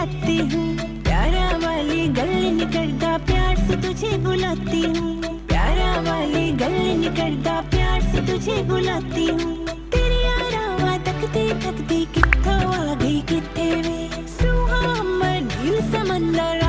आती हूँ, प्यारा वाली गली निकलता प्यार से तुझे बुलाती हूँ, प्यारा वाली गली निकलता प्यार से तुझे बुलाती हूँ। तेरी आरावा तकती तकती कित्थों आ गई कित्थे वे, सुहा अम्बर नील समंदर